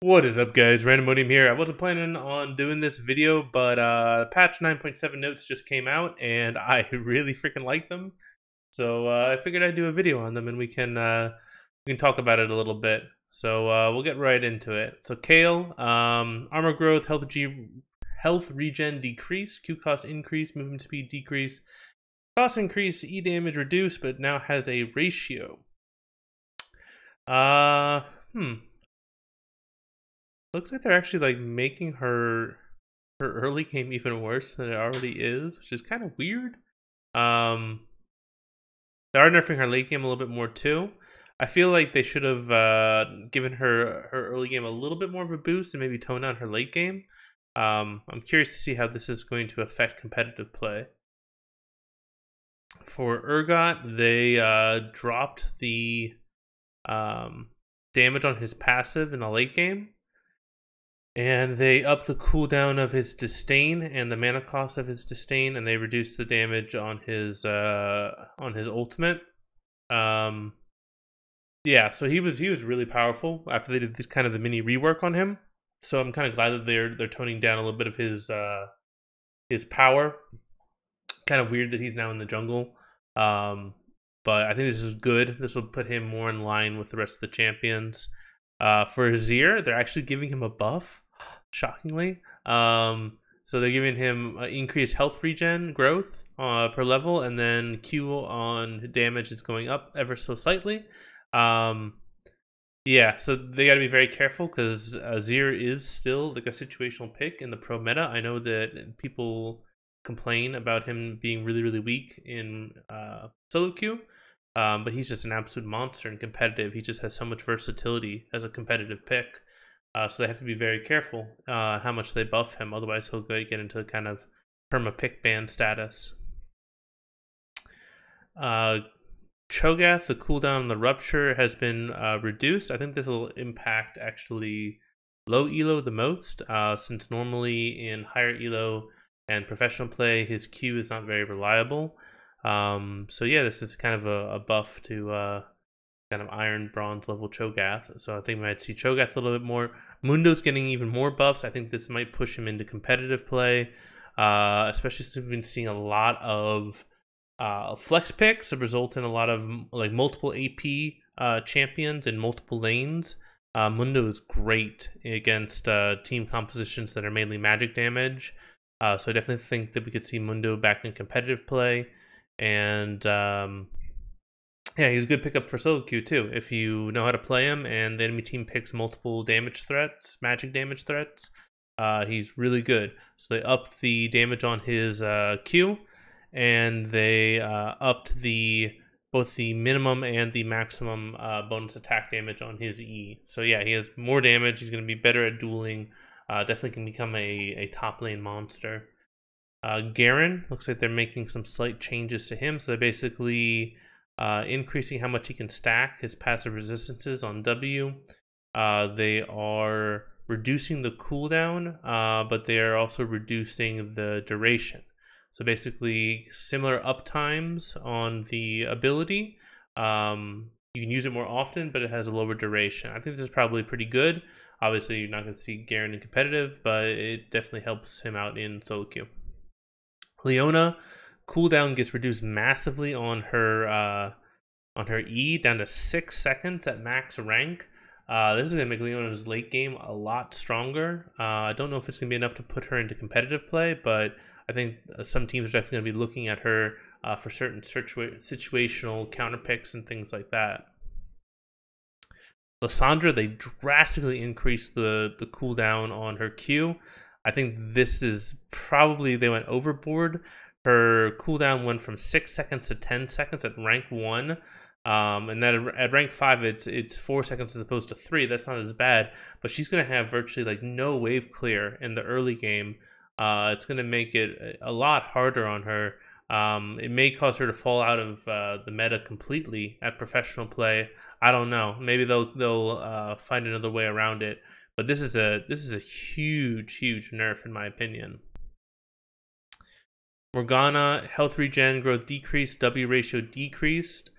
What is up, guys? Randomodium here. I wasn't planning on doing this video, but patch 9.7 notes just came out, and I really freaking like them. So I figured I'd do a video on them, and we can talk about it a little bit. So we'll get right into it. So Kale, armor growth, health regen decrease, Q cost increase, movement speed decrease, cost increase, E damage reduced, but now has a ratio. Uh, hmm. Looks like they're actually like making her early game even worse than it already is, which is kind of weird. Um, they are nerfing her late game a little bit more too. I feel like they should have given her early game a little bit more of a boost and maybe tone down her late game. I'm curious to see how this is going to affect competitive play. For Urgot, they dropped the damage on his passive in the late game. And they up the cooldown of his disdain and the mana cost of his disdain, and they reduce the damage on his ultimate. Yeah, so he was really powerful after they did this kind of the mini rework on him. So I'm kind of glad that they're toning down a little bit of his power. Kind of weird that he's now in the jungle. But I think this is good. This will put him more in line with the rest of the champions. For Azir, they're actually giving him a buff, shockingly. So they're giving him increased health regen growth per level, and then Q on damage is going up ever so slightly. Yeah, so they got to be very careful because Azir is still like a situational pick in the pro meta. I know that people complain about him being really weak in solo queue. But he's just an absolute monster and competitive. He just has so much versatility as a competitive pick. So they have to be very careful how much they buff him. Otherwise, he'll get into kind of perma pick ban status. cho'gath, the cooldown on the rupture has been reduced. I think this will impact actually low elo the most, since normally in higher elo and professional play, his Q is not very reliable. So yeah, this is kind of a buff to kind of iron bronze level cho'gath. So I think we might see cho'gath a little bit more. Mundo's getting even more buffs. I think this might push him into competitive play, especially since we've been seeing a lot of flex picks that result in a lot of like multiple AP champions in multiple lanes. Mundo is great against team compositions that are mainly magic damage. So I definitely think that we could see Mundo back in competitive play. And yeah, he's a good pickup for solo queue too. If you know how to play him and the enemy team picks multiple damage threats, magic damage threats, he's really good. So they upped the damage on his Q, and they upped both the minimum and the maximum bonus attack damage on his E. So yeah, he has more damage. He's going to be better at dueling. Definitely can become a top lane monster. Garen, looks like they're making some slight changes to him. So they're basically increasing how much he can stack his passive resistances on W. They are reducing the cooldown, but they are also reducing the duration. So basically, similar uptimes on the ability. You can use it more often, but it has a lower duration. I think this is probably pretty good. Obviously, you're not going to see Garen in competitive, but it definitely helps him out in solo queue. Leona, cooldown gets reduced massively on her E, down to 6 seconds at max rank. This is going to make Leona's late game a lot stronger. I don't know if it's going to be enough to put her into competitive play, but I think some teams are definitely going to be looking at her for certain situational counter picks and things like that. Lissandra, they drastically increased the cooldown on her Q. I think this is probably, they went overboard. Her cooldown went from 6 seconds to 10 seconds at rank 1. And then at rank 5, it's 4 seconds as opposed to 3. That's not as bad. But she's going to have virtually like no wave clear in the early game. It's going to make it a lot harder on her. It may cause her to fall out of the meta completely at professional play. I don't know. Maybe they'll find another way around it. But this is a huge nerf in my opinion. Morgana, health regen growth decreased, W ratio decreased.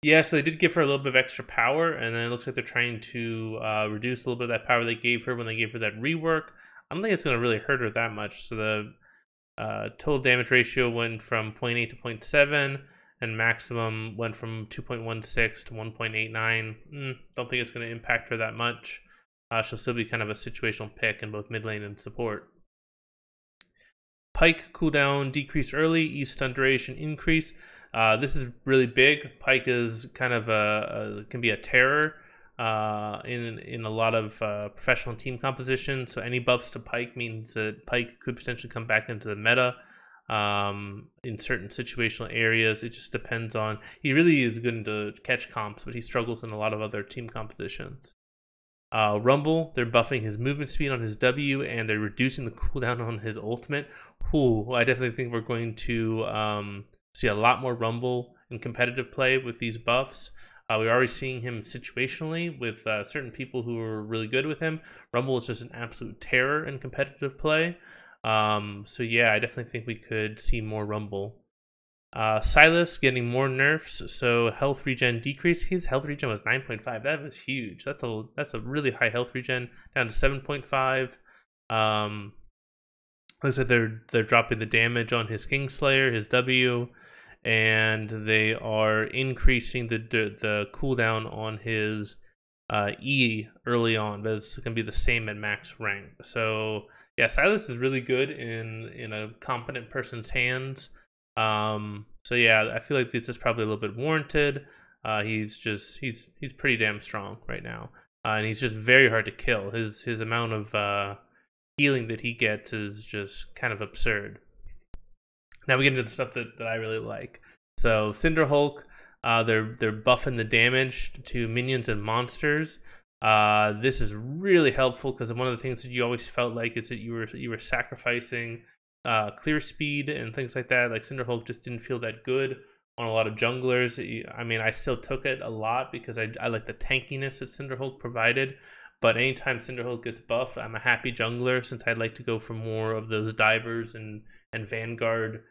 Yeah, so they did give her a little bit of extra power, and then it looks like they're trying to reduce a little bit of that power they gave her when they gave her that rework. I don't think it's going to really hurt her that much. So the total damage ratio went from 0.8 to 0.7, and maximum went from 2.16 to 1.89. Don't think it's going to impact her that much. She'll still be kind of a situational pick in both mid lane and support. Pike cooldown decrease early, E stun duration increase. This is really big. Pike is kind of can be a terror in a lot of professional team composition. So any buffs to Pike means that Pike could potentially come back into the meta in certain situational areas. It just depends on. He really is good to catch comps, but he struggles in a lot of other team compositions. Rumble, they're buffing his movement speed on his W, and they're reducing the cooldown on his ultimate. Ooh, I definitely think we're going to see a lot more Rumble in competitive play with these buffs. We're already seeing him situationally with certain people who are really good with him. Rumble is just an absolute terror in competitive play. So yeah, I definitely think we could see more Rumble. Silas getting more nerfs, so health regen decrease. His health regen was 9.5. That was huge. That's a really high health regen, down to 7.5. Looks like they're dropping the damage on his Kingslayer, his W, and they are increasing the cooldown on his E early on, but it's gonna be the same at max rank. So yeah, Silas is really good in a competent person's hands. So yeah, I feel like this is probably a little bit warranted. He's pretty damn strong right now, and he's just very hard to kill. His amount of healing that he gets is just kind of absurd. Now we get into the stuff that I really like. So Cinderhulk, they're buffing the damage to minions and monsters. This is really helpful because one of the things that you always felt like is that you were sacrificing clear speed and things like that. Like Cinderhulk just didn't feel that good on a lot of junglers. I mean, I still took it a lot because I like the tankiness that Cinderhulk provided. But anytime Cinderhulk gets buffed, I'm a happy jungler since I'd like to go for more of those divers and Vanguard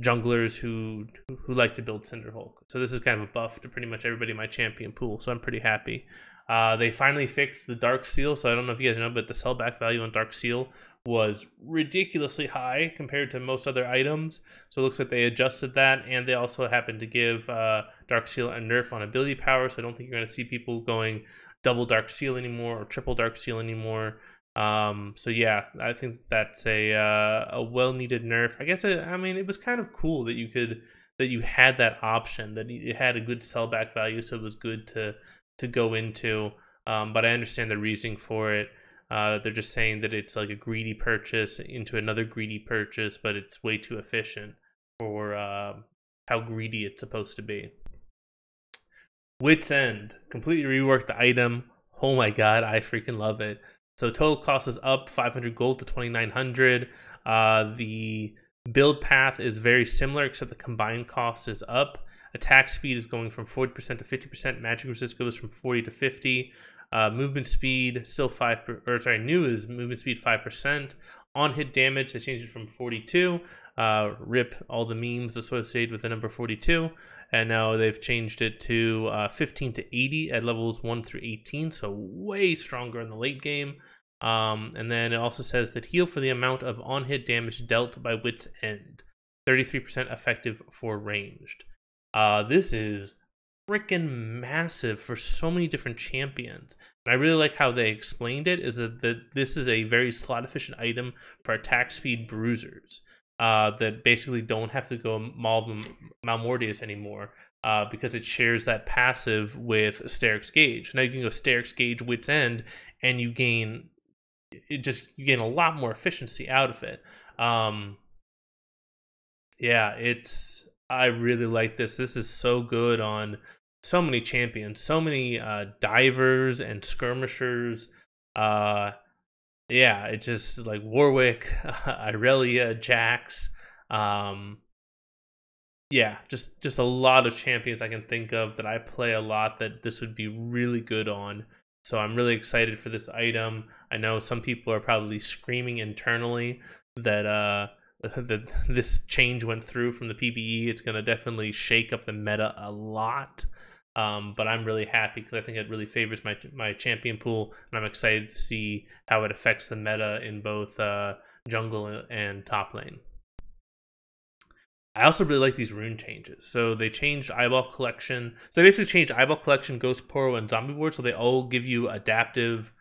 junglers who like to build Cinderhulk. So this is kind of a buff to pretty much everybody in my champion pool. So I'm pretty happy. They finally fixed the Dark Seal. So I don't know if you guys know, but the sellback value on Dark Seal was ridiculously high compared to most other items. So it looks like they adjusted that, and they also happened to give Dark Seal a nerf on ability power. So I don't think you're going to see people going double Dark Seal anymore or triple Dark Seal anymore. So yeah, I think that's a well-needed nerf. I guess I mean it was kind of cool that you had that option, that it had a good sellback value, so it was good to go into. But I understand the reasoning for it. They're just saying that it's like a greedy purchase into another greedy purchase, but it's way too efficient for how greedy it's supposed to be. Wits End, completely reworked the item. Oh my god, I freaking love it. So total cost is up 500 gold to 2,900. The build path is very similar, except the combined cost is up. Attack speed is going from 40% to 50%. Magic resist goes from 40 to 50. Movement speed still new is movement speed 5%. On hit damage, they changed it from 42. Rip all the memes associated with the number 42. And now they've changed it to 15 to 80 at levels 1 through 18. So way stronger in the late game. And then it also says that heal for the amount of on hit damage dealt by Wits End. 33% effective for ranged. This is freaking massive for so many different champions. And I really like how they explained it, is that this is a very slot efficient item for attack speed bruisers that basically don't have to go Malmortius anymore because it shares that passive with Steric's Gauge. Now you can go Steric's Gauge Wits End and you gain a lot more efficiency out of it. Yeah, I really like this. This is so good on so many champions, so many divers and skirmishers. Yeah, it's just like Warwick, Irelia, Jax. Yeah, just a lot of champions I can think of that I play a lot that this would be really good on. So I'm really excited for this item. I know some people are probably screaming internally that this change went through from the PBE. It's going to definitely shake up the meta a lot. But I'm really happy because I think it really favors my champion pool, and I'm excited to see how it affects the meta in both jungle and top lane. I also really like these rune changes. So they changed Eyeball Collection. So they basically changed Eyeball Collection, Ghost Poro, and Zombie Ward. So they all give you adaptive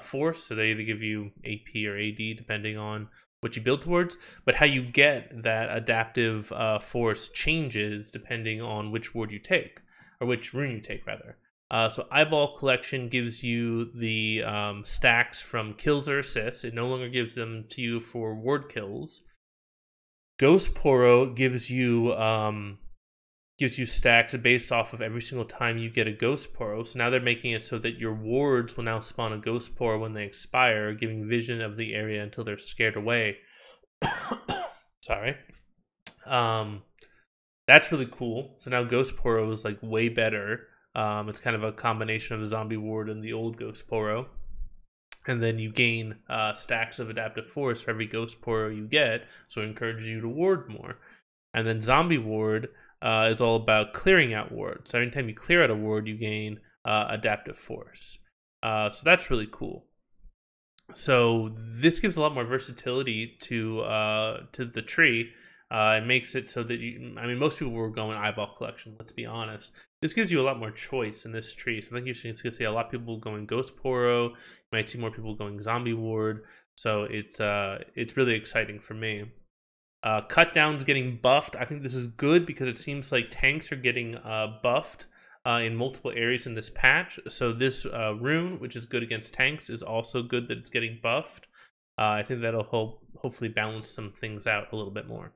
force. So they either give you AP or AD depending on what you build towards. But how you get that adaptive force changes depending on which ward you take, or which rune you take rather. So Eyeball Collection gives you the stacks from kills or assists. It no longer gives them to you for ward kills. Ghost Poro gives you stacks based off of every single time you get a Ghost Poro. So now they're making it so that your wards will now spawn a Ghost Poro when they expire, giving vision of the area until they're scared away. Sorry. That's really cool. So now Ghost Poro is like way better. It's kind of a combination of the Zombie Ward and the old Ghost Poro. And then you gain stacks of adaptive force for every Ghost Poro you get, so it encourages you to ward more. And then Zombie Ward is all about clearing out wards. So anytime you clear out a ward, you gain adaptive force. So that's really cool. So this gives a lot more versatility to the tree. It makes it so that most people were going Eyeball Collection, let's be honest. This gives you a lot more choice in this tree. So I think you're going to see a lot of people going Ghost Poro. You might see more people going Zombie Ward. So it's really exciting for me. Cut Down's getting buffed. I think this is good because it seems like tanks are getting buffed in multiple areas in this patch. So this rune, which is good against tanks, is also good that it's getting buffed. I think that'll hopefully balance some things out a little bit more.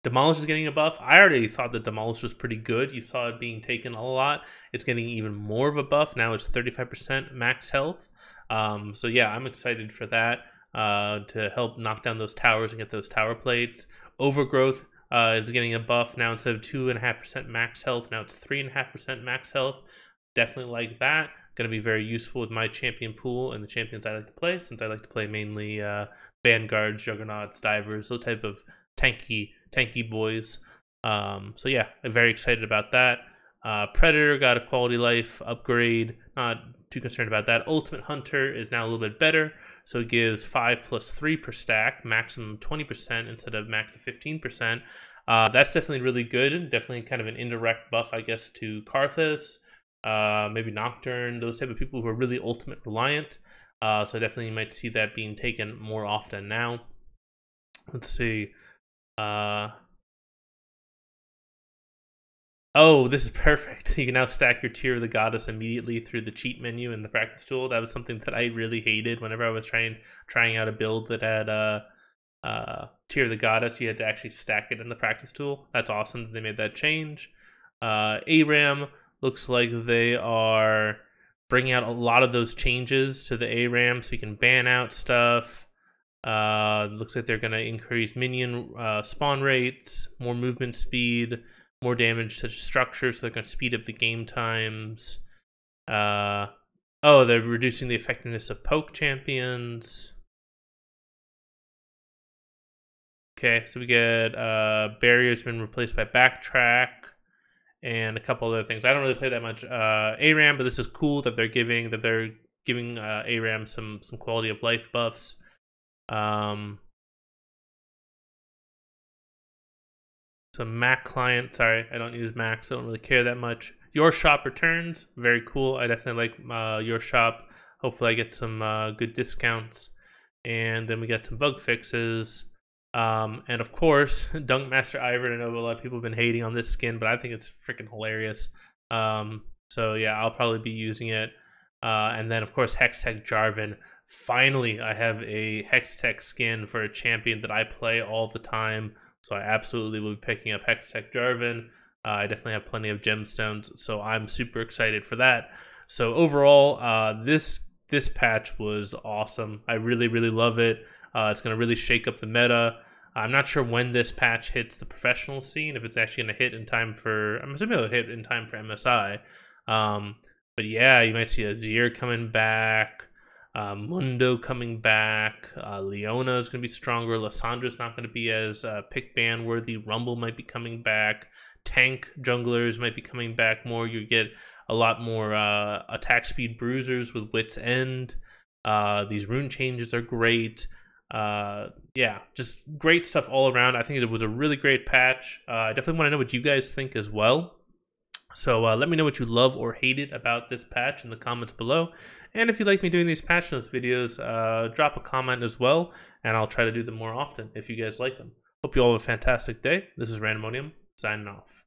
Demolish is getting a buff. I already thought that Demolish was pretty good. You saw it being taken a lot. It's getting even more of a buff. Now it's 35% max health. So yeah, I'm excited for that to help knock down those towers and get those tower plates. Overgrowth is getting a buff. Now instead of 2.5% max health, now it's 3.5% max health. Definitely like that. Going to be very useful with my champion pool and the champions I like to play, since I like to play mainly Vanguards, Juggernauts, Divers, those type of tanky boys. So yeah, I'm very excited about that. Predator got a quality life upgrade. Not too concerned about that. Ultimate Hunter is now a little bit better. So it gives 5 plus 3 per stack, maximum 20% instead of max to 15%. That's definitely really good. Definitely kind of an indirect buff, I guess, to Karthus, maybe Nocturne, those type of people who are really ultimate reliant. So definitely you might see that being taken more often now. Let's see. Oh, this is perfect. You can now stack your Tear of the Goddess immediately through the cheat menu in the practice tool. That was something that I really hated whenever I was trying out a build that had Tear of the Goddess. You had to actually stack it in the practice tool. That's awesome that they made that change. ARAM looks like they are bringing out a lot of those changes to the ARAM, so you can ban out stuff. Looks like they're going to increase minion spawn rates, more movement speed, more damage to structures, so they're going to speed up the game times. They're reducing the effectiveness of poke champions. Okay, so we get barriers been replaced by backtrack and a couple other things. I don't really play that much ARAM, but this is cool that they're giving ARAM some quality of life buffs. So Mac client, sorry, I don't use Mac, so I don't really care that much. Your shop returns, very cool. I definitely like your shop. Hopefully I get some good discounts. And then we get some bug fixes. And of course, Dunkmaster Ivern. I know a lot of people have been hating on this skin, but I think it's freaking hilarious. So yeah, I'll probably be using it. And then of course, Hextech Jarvan. Finally, I have a Hextech skin for a champion that I play all the time. So I absolutely will be picking up Hextech Jarvan. I definitely have plenty of gemstones, so I'm super excited for that. So overall, this patch was awesome. I really, really love it. It's going to really shake up the meta. I'm not sure when this patch hits the professional scene, if it's actually going to hit in time for... I'm assuming it'll hit in time for MSI. But yeah, you might see Azir coming back. Mundo coming back. Leona is going to be stronger. Lissandra's not going to be as pick ban worthy. Rumble might be coming back. Tank junglers might be coming back more. You get a lot more attack speed bruisers with Wits End. These rune changes are great. Yeah, just great stuff all around. I think it was a really great patch. I definitely want to know what you guys think as well. So let me know what you love or hated about this patch in the comments below. And if you like me doing these patch notes videos, drop a comment as well, and I'll try to do them more often if you guys like them. Hope you all have a fantastic day. This is Randomonium, signing off.